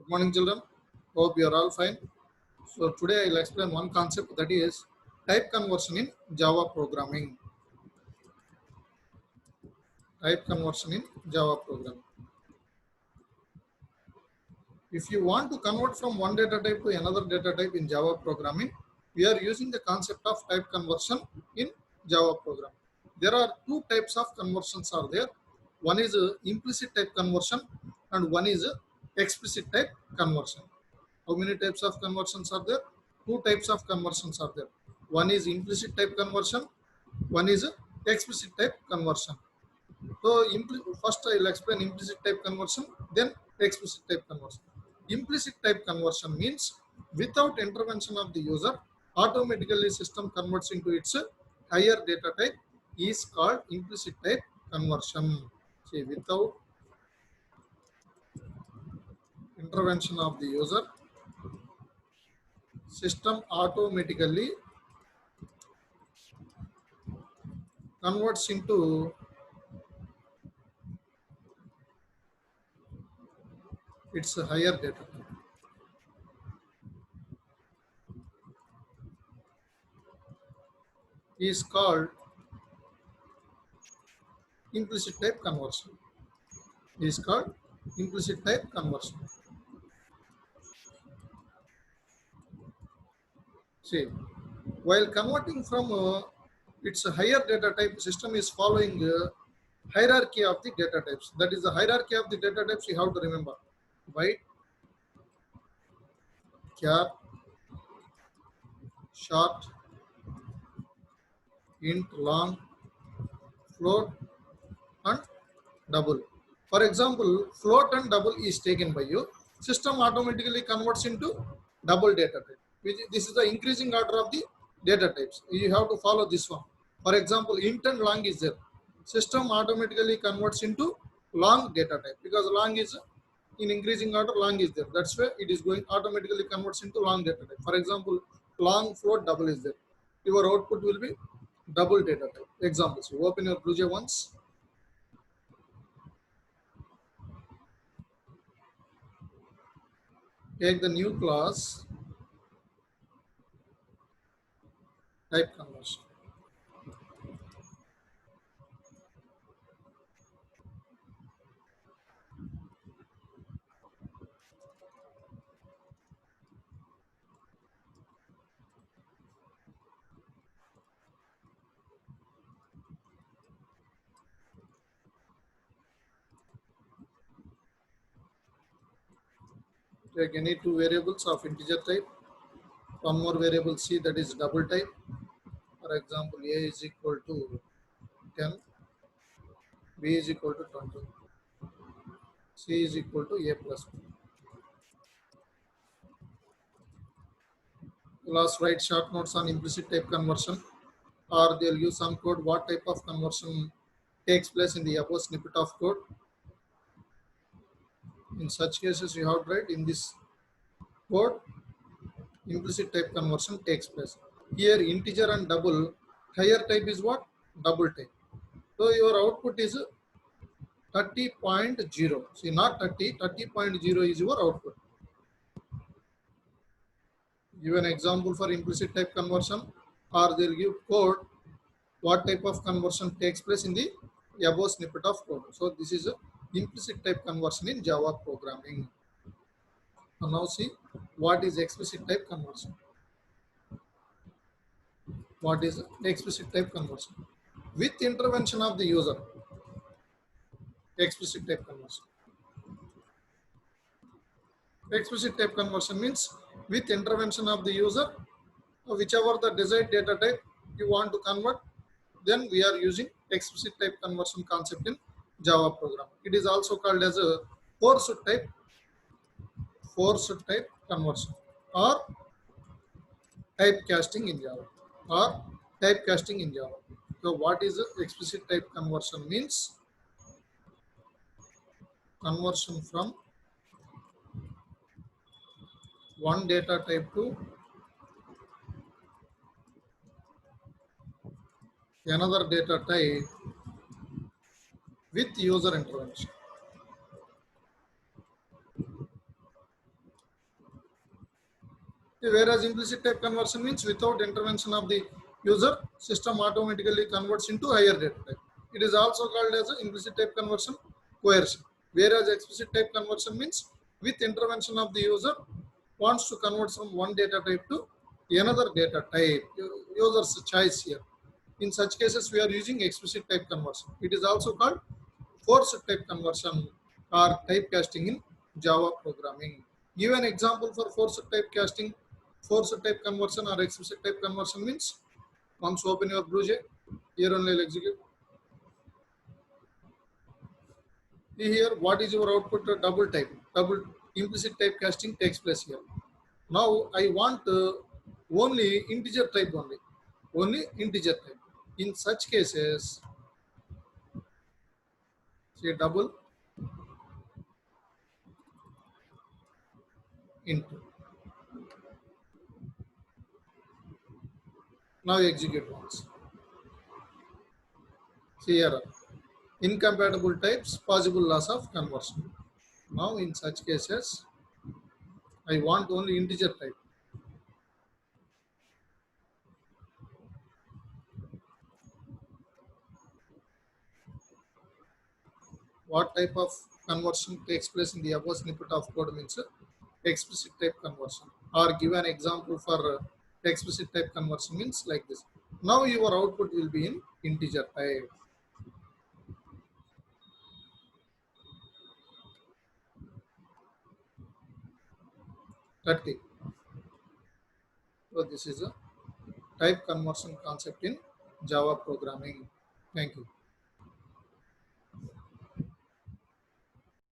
Good morning, children. Hope you are all fine. So today I will explain one concept, that is type conversion in Java programming. Type conversion in Java programming. If you want to convert from one data type to another data type in Java programming, we are using the concept of type conversion in Java programming. There are two types of conversions are there. One is implicit type conversion and one is explicit type conversion. How many types of conversions are there? Two types of conversions are there. One is implicit type conversion, one is explicit type conversion. So first I will explain implicit type conversion, then explicit type conversion. Implicit type conversion means without intervention of the user, automatically system converts into its higher data type is called implicit type conversion. See, without intervention of the user, system automatically converts into its higher data type. Is called implicit type conversion. Is called implicit type conversion. See, while converting from its higher data type, system is following hierarchy of the data types. That is the hierarchy of the data types you have to remember. Byte, char, short, int, long, float, and double. For example, float and double is taken by you. System automatically converts into double data type. This is the increasing order of the data types. You have to follow this one. For example, int and long is there. System automatically converts into long data type because long is in increasing order, long is there. That's why it is going automatically converts into long data type. For example, long, float, double is there. Your output will be double data type. Examples. You open your BlueJ once. Take the new class type conversion. Take any two variables of integer type, one more variable c, that is double type. For example, a is equal to 10, b is equal to 20, c is equal to a plus b. Last, write short notes on implicit type conversion, or they'll use some code what type of conversion takes place in the above snippet of code. In such cases, you have to write in this code implicit type conversion takes place. Here integer and double, higher type is what? Double type. So your output is 30.0. See, not 30.0 is your output. Give an example for implicit type conversion, or they'll give code what type of conversion takes place in the above snippet of code. So this is a implicit type conversion in Java programming. And now see what is explicit type conversion. What is explicit type conversion? With intervention of the user. Explicit type conversion. Explicit type conversion means with intervention of the user, whichever the desired data type you want to convert, then we are using explicit type conversion concept in Java program. It is also called as a forced type conversion, or typecasting in Java, or typecasting in Java. So what is explicit type conversion? Means conversion from one data type to another data type with user intervention. Whereas implicit type conversion means without intervention of the user, system automatically converts into higher data type. It is also called as implicit type conversion coercion. Whereas explicit type conversion means with intervention of the user wants to convert from one data type to another data type. User's choice here. In such cases, we are using explicit type conversion. It is also called forced type conversion or typecasting in Java programming. Give an example for forced type conversion or explicit type conversion means once open your BlueJ, here only will execute. Here, what is your output? Double type, double implicit type casting takes place here. Now I want only integer type only integer type. In such cases, say double into. Now execute once. See here, incompatible types, possible loss of conversion. Now in such cases, I want only integer type. What type of conversion takes place in the above snippet of code means explicit type conversion. Or give an example for explicit type conversion means like this. Now your output will be in integer type. 30. So this is a type conversion concept in Java programming. Thank you.